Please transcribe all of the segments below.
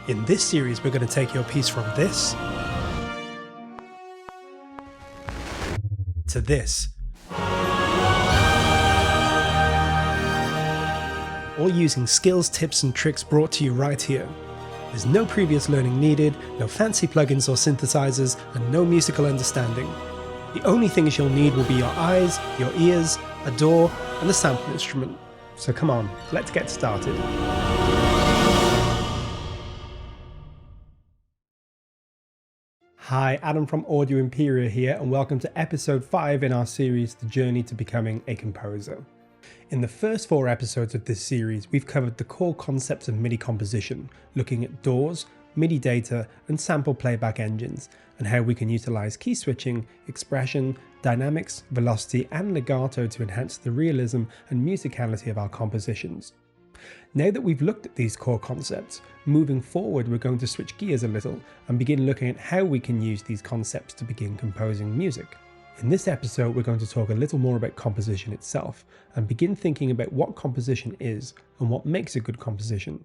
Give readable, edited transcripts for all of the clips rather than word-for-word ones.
In this series, we're going to take your piece from this to this, all using skills, tips and tricks brought to you right here. There's no previous learning needed, no fancy plugins or synthesizers, and no musical understanding. The only things you'll need will be your eyes, your ears, a DAW, and a sample instrument. So come on, let's get started. Hi, Adam from Audio Imperia here, and welcome to episode 5 in our series, The Journey to Becoming a Composer. In the first 4 episodes of this series, we've covered the core concepts of MIDI composition, looking at DAWs, MIDI data, and sample playback engines, and how we can utilize key switching, expression, dynamics, velocity, and legato to enhance the realism and musicality of our compositions. Now that we've looked at these core concepts, moving forward we're going to switch gears a little and begin looking at how we can use these concepts to begin composing music. In this episode we're going to talk a little more about composition itself and begin thinking about what composition is and what makes a good composition.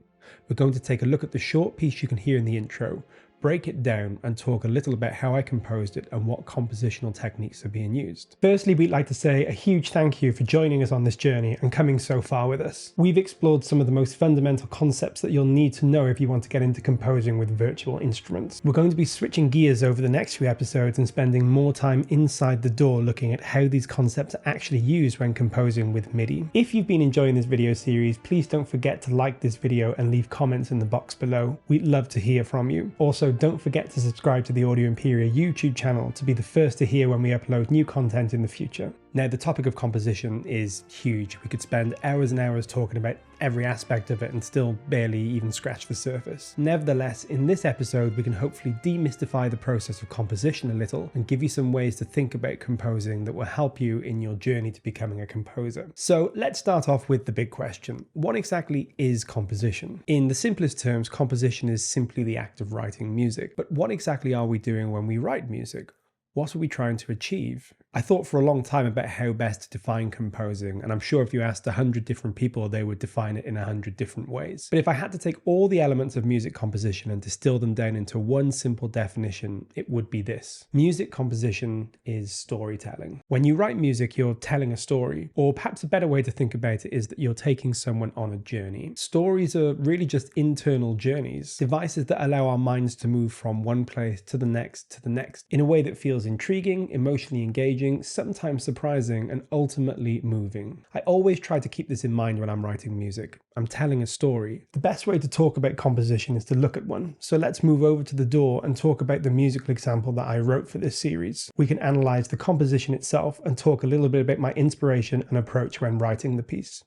We're going to take a look at the short piece you can hear in the intro, break it down and talk a little about how I composed it and what compositional techniques are being used. Firstly, we'd like to say a huge thank you for joining us on this journey and coming so far with us. We've explored some of the most fundamental concepts that you'll need to know if you want to get into composing with virtual instruments. We're going to be switching gears over the next few episodes and spending more time inside the DAW looking at how these concepts are actually used when composing with MIDI. If you've been enjoying this video series, please don't forget to like this video and leave comments in the box below. We'd love to hear from you. Also, don't forget to subscribe to the Audio Imperia YouTube channel to be the first to hear when we upload new content in the future. Now, the topic of composition is huge. We could spend hours and hours talking about every aspect of it and still barely even scratch the surface. Nevertheless, in this episode, we can hopefully demystify the process of composition a little and give you some ways to think about composing that will help you in your journey to becoming a composer. So let's start off with the big question. What exactly is composition? In the simplest terms, composition is simply the act of writing music. But what exactly are we doing when we write music? What are we trying to achieve? I thought for a long time about how best to define composing, and I'm sure if you asked 100 different people, they would define it in 100 different ways. But if I had to take all the elements of music composition and distill them down into one simple definition, it would be this. Music composition is storytelling. When you write music, you're telling a story, or perhaps a better way to think about it is that you're taking someone on a journey. Stories are really just internal journeys, devices that allow our minds to move from one place to the next in a way that feels intriguing, emotionally engaging, sometimes surprising, and ultimately moving. I always try to keep this in mind when I'm writing music. I'm telling a story. The best way to talk about composition is to look at one. So let's move over to the DAW and talk about the musical example that I wrote for this series. We can analyze the composition itself and talk a little bit about my inspiration and approach when writing the piece.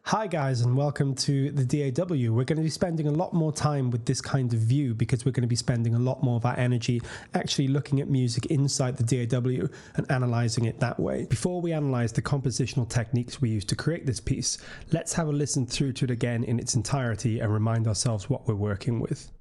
Hi guys, and welcome to the DAW. We're going to be spending a lot more time with this kind of view because we're going to be spending a lot more of our energy actually looking at music inside the DAW and analysing it that way. Before we analyse the compositional techniques we use to create this piece, let's have a listen through to it again in its entirety and remind ourselves what we're working with.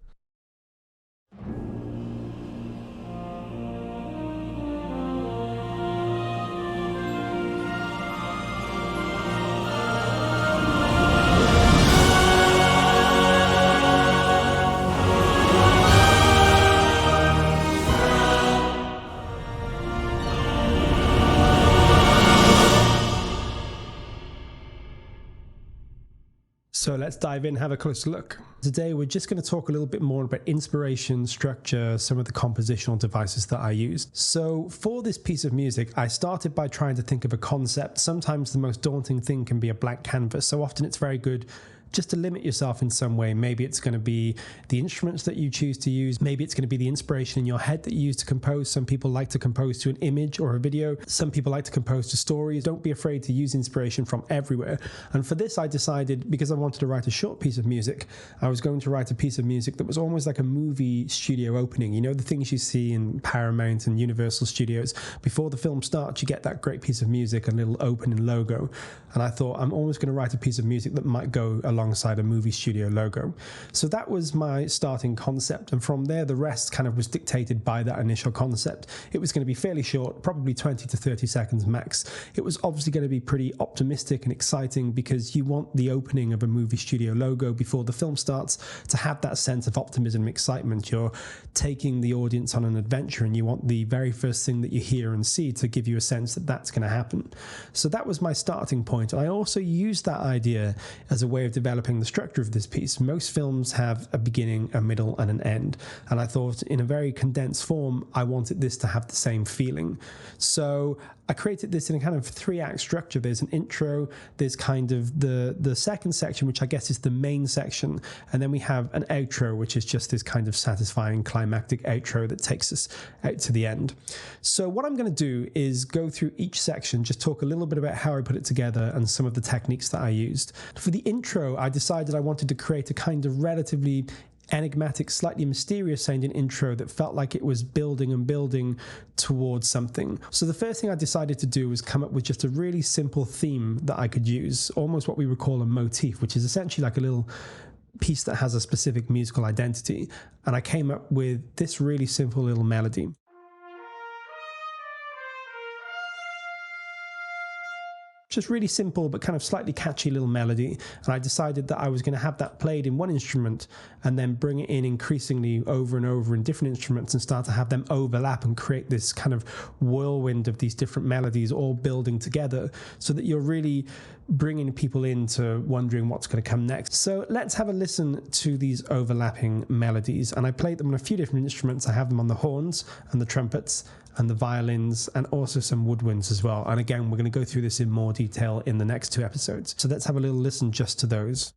So let's dive in, have a closer look. Today we're just going to talk a little bit more about inspiration, structure, some of the compositional devices that I used. So for this piece of music, I started by trying to think of a concept. Sometimes the most daunting thing can be a blank canvas, so often it's very good just to limit yourself in some way. Maybe it's going to be the instruments that you choose to use. Maybe it's going to be the inspiration in your head that you use to compose. Some people like to compose to an image or a video. Some people like to compose to stories. Don't be afraid to use inspiration from everywhere. And for this, I decided, because I wanted to write a short piece of music, I was going to write a piece of music that was almost like a movie studio opening. You know, the things you see in Paramount and Universal Studios. Before the film starts, you get that great piece of music, a little opening logo. And I thought, I'm almost going to write a piece of music that might go along alongside a movie studio logo. So that was my starting concept, and from there the rest kind of was dictated by that initial concept. It was going to be fairly short, probably 20 to 30 seconds max. It was obviously going to be pretty optimistic and exciting because you want the opening of a movie studio logo before the film starts to have that sense of optimism and excitement. You're taking the audience on an adventure, and you want the very first thing that you hear and see to give you a sense that that's going to happen. So that was my starting point. I also used that idea as a way of developing the structure of this piece. Most films have a beginning, a middle, and an end, and I thought in a very condensed form I wanted this to have the same feeling. So I created this in a kind of 3-act structure. There's an intro, there's kind of the second section, which I guess is the main section, and then we have an outro, which is just this kind of satisfying climactic outro that takes us out to the end. So what I'm going to do is go through each section, just talk a little bit about how I put it together and some of the techniques that I used. For the intro, I decided I wanted to create a kind of relatively enigmatic, slightly mysterious sounding intro that felt like it was building and building towards something. So the first thing I decided to do was come up with just a really simple theme that I could use, almost what we would call a motif, which is essentially like a little piece that has a specific musical identity. And I came up with this really simple little melody. Just really simple but kind of slightly catchy little melody, and I decided that I was going to have that played in one instrument and then bring it in increasingly over and over in different instruments and start to have them overlap and create this kind of whirlwind of these different melodies all building together, so that you're really bringing people into wondering what's going to come next. So let's have a listen to these overlapping melodies, and I played them on a few different instruments. I have them on the horns and the trumpets and the violins, and also some woodwinds as well. And again, we're going to go through this in more detail in the next 2 episodes. So let's have a little listen just to those.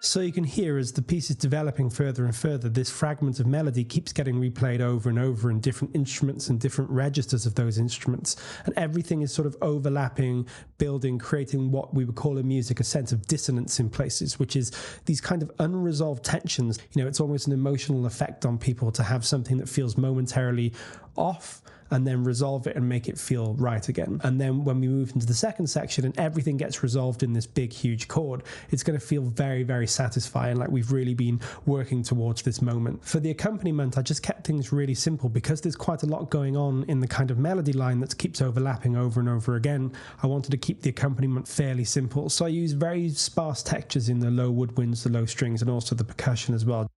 So you can hear as the piece is developing further and further, this fragment of melody keeps getting replayed over and over in different instruments and different registers of those instruments. And everything is sort of overlapping, building, creating what we would call in music a sense of dissonance in places, which is these kind of unresolved tensions. You know, it's almost an emotional effect on people to have something that feels momentarily off and then resolve it and make it feel right again. And then when we move into the second section and everything gets resolved in this big, huge chord, it's going to feel very, very satisfying, like we've really been working towards this moment. For the accompaniment, I just kept things really simple because there's quite a lot going on in the kind of melody line that keeps overlapping over and over again. I wanted to keep the accompaniment fairly simple. So I used very sparse textures in the low woodwinds, the low strings, and also the percussion as well.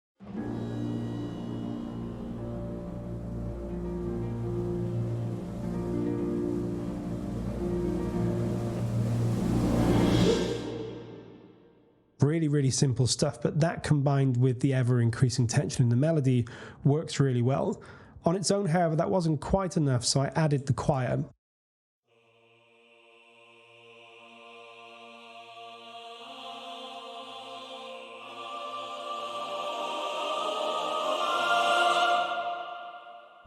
Really, really simple stuff, but that combined with the ever-increasing tension in the melody works really well. On its own, however, that wasn't quite enough, so I added the choir.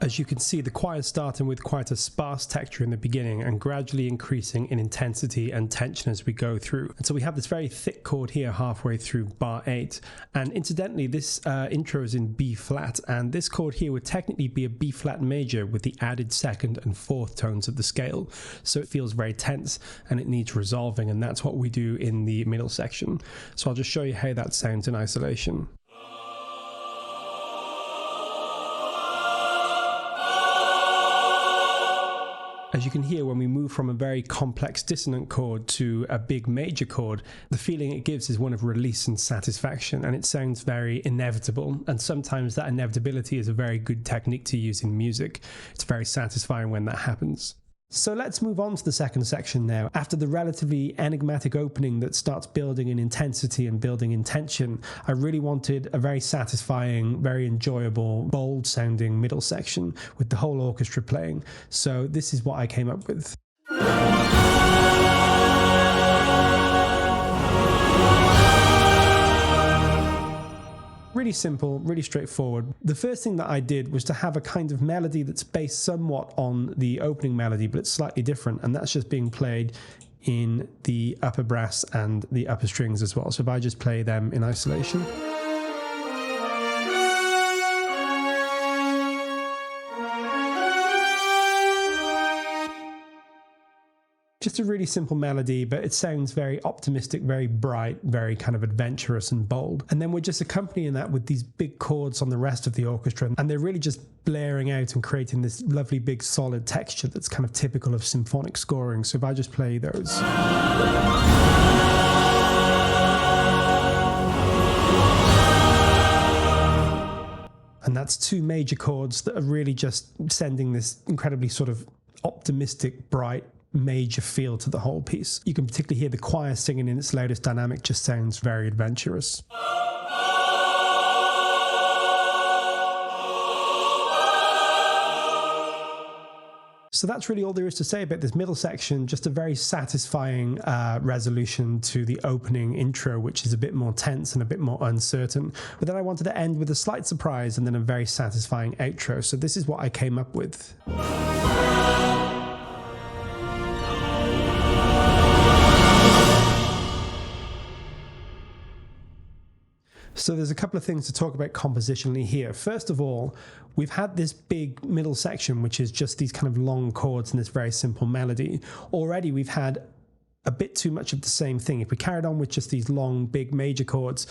As you can see, the choir is starting with quite a sparse texture in the beginning and gradually increasing in intensity and tension as we go through. And so we have this very thick chord here halfway through bar 8. And incidentally, this intro is in B flat, and this chord here would technically be a B flat major with the added second and fourth tones of the scale. So it feels very tense and it needs resolving, and that's what we do in the middle section. So I'll just show you how that sounds in isolation. As you can hear, when we move from a very complex dissonant chord to a big major chord, the feeling it gives is one of release and satisfaction, and it sounds very inevitable. And sometimes that inevitability is a very good technique to use in music. It's very satisfying when that happens. So let's move on to the second section now. After the relatively enigmatic opening that starts building in intensity and building in tension, I really wanted a very satisfying, very enjoyable, bold sounding middle section with the whole orchestra playing. So this is what I came up with. Really simple, really straightforward. The first thing that I did was to have a kind of melody that's based somewhat on the opening melody, but it's slightly different, and that's just being played in the upper brass and the upper strings as well. So if I just play them in isolation. Just a really simple melody, but it sounds very optimistic, very bright, very kind of adventurous and bold. And then we're just accompanying that with these big chords on the rest of the orchestra, and they're really just blaring out and creating this lovely big solid texture that's kind of typical of symphonic scoring. So if I just play those. And that's two major chords that are really just sending this incredibly sort of optimistic, bright, major feel to the whole piece. You can particularly hear the choir singing in its loudest dynamic, just sounds very adventurous. So that's really all there is to say about this middle section, just a very satisfying resolution to the opening intro, which is a bit more tense and a bit more uncertain. But then I wanted to end with a slight surprise and then a very satisfying outro. So this is what I came up with. So there's a couple of things to talk about compositionally here. First of all, we've had this big middle section, which is just these kind of long chords and this very simple melody. Already we've had a bit too much of the same thing. If we carried on with just these long, big major chords,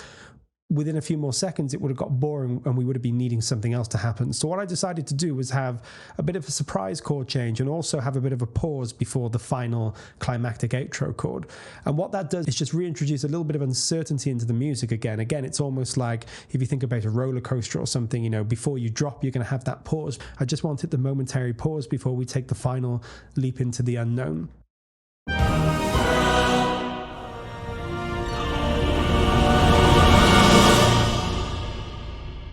within a few more seconds, it would have got boring and we would have been needing something else to happen. So what I decided to do was have a bit of a surprise chord change and also have a bit of a pause before the final climactic outro chord. And what that does is just reintroduce a little bit of uncertainty into the music again. Again, it's almost like if you think about a roller coaster or something, you know, before you drop, you're going to have that pause. I just wanted the momentary pause before we take the final leap into the unknown.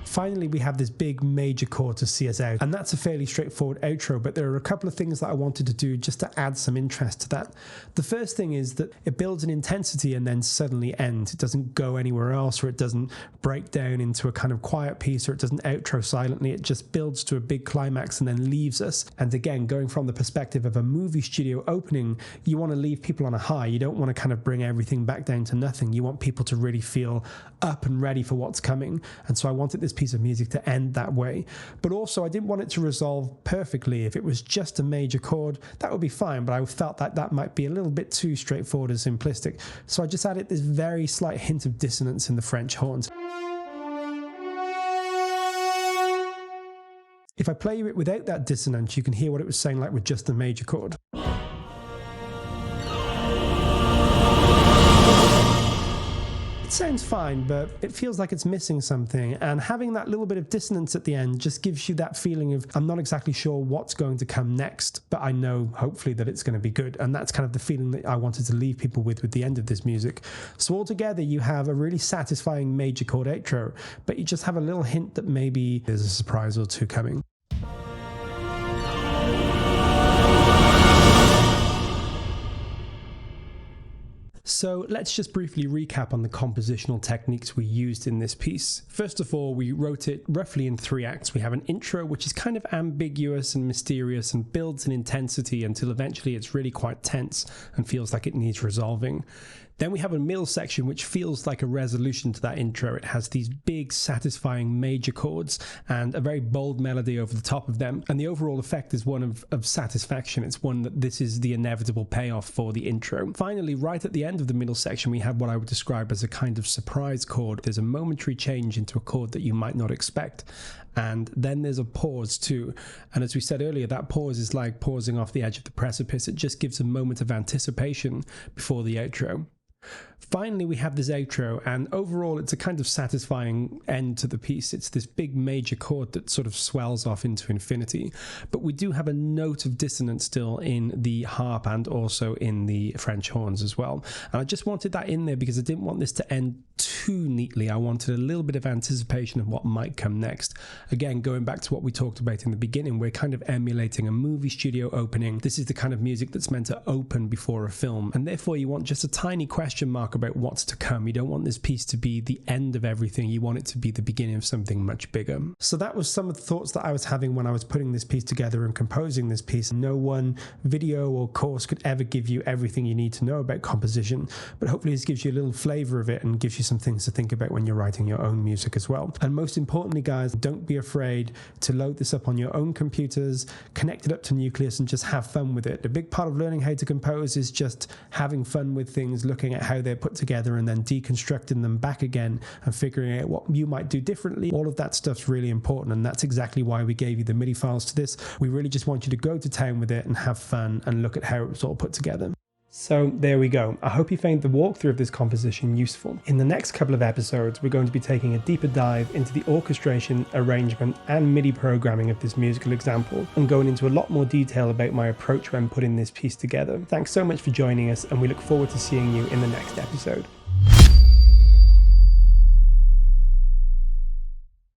Finally, we have this big major chord to see us out, and that's a fairly straightforward outro, but there are a couple of things that I wanted to do just to add some interest to that. The first thing is that it builds an intensity and then suddenly ends. It doesn't go anywhere else, or it doesn't break down into a kind of quiet piece, or it doesn't outro silently. It just builds to a big climax and then leaves us. And again, going from the perspective of a movie studio opening, you want to leave people on a high. You don't want to kind of bring everything back down to nothing. You want people to really feel up and ready for what's coming. And so I wanted this piece of music to end that way. But also I didn't want it to resolve perfectly. If it was just a major chord, that would be fine, but I felt that that might be a little bit too straightforward and simplistic. So I just added this very slight hint of dissonance in the French horns. If I play it without that dissonance, you can hear what it was saying like with just the major chord. It sounds fine, but it feels like it's missing something, and having that little bit of dissonance at the end just gives you that feeling of, I'm not exactly sure what's going to come next, but I know hopefully that it's going to be good. And that's kind of the feeling that I wanted to leave people with the end of this music. So altogether, you have a really satisfying major chord outro, but you just have a little hint that maybe there's a surprise or two coming. So let's just briefly recap on the compositional techniques we used in this piece. First of all, we wrote it roughly in 3 acts. We have an intro, which is kind of ambiguous and mysterious and builds in intensity until eventually it's really quite tense and feels like it needs resolving. Then we have a middle section which feels like a resolution to that intro. It has these big, satisfying major chords and a very bold melody over the top of them. And the overall effect is one of satisfaction. It's one that this is the inevitable payoff for the intro. Finally, right at the end of the middle section, we have what I would describe as a kind of surprise chord. There's a momentary change into a chord that you might not expect. And then there's a pause too. And as we said earlier, that pause is like pausing off the edge of the precipice. It just gives a moment of anticipation before the outro. Finally, we have this outro, and overall it's a kind of satisfying end to the piece. It's this big major chord that sort of swells off into infinity, but we do have a note of dissonance still in the harp and also in the French horns as well. And I just wanted that in there because I didn't want this to end too neatly. I wanted a little bit of anticipation of what might come next. Again, going back to what we talked about in the beginning, we're kind of emulating a movie studio opening. This is the kind of music that's meant to open before a film, and therefore you want just a tiny question question mark about what's to come. You don't want this piece to be the end of everything. You want it to be the beginning of something much bigger. So that was some of the thoughts that I was having when I was putting this piece together and composing this piece. No one video or course could ever give you everything you need to know about composition, but hopefully this gives you a little flavor of it and gives you some things to think about when you're writing your own music as well. And most importantly, guys, don't be afraid to load this up on your own computers, connect it up to Nucleus, and just have fun with it. A big part of learning how to compose is just having fun with things, looking at how they're put together and then deconstructing them back again and figuring out what you might do differently. All of that stuff's really important, and that's exactly why we gave you the MIDI files to this. We really just want you to go to town with it and have fun and look at how it was all put together. So there we go. I hope you found the walkthrough of this composition useful. In the next couple of episodes, we're going to be taking a deeper dive into the orchestration, arrangement, and MIDI programming of this musical example, and going into a lot more detail about my approach when putting this piece together. Thanks so much for joining us, and we look forward to seeing you in the next episode.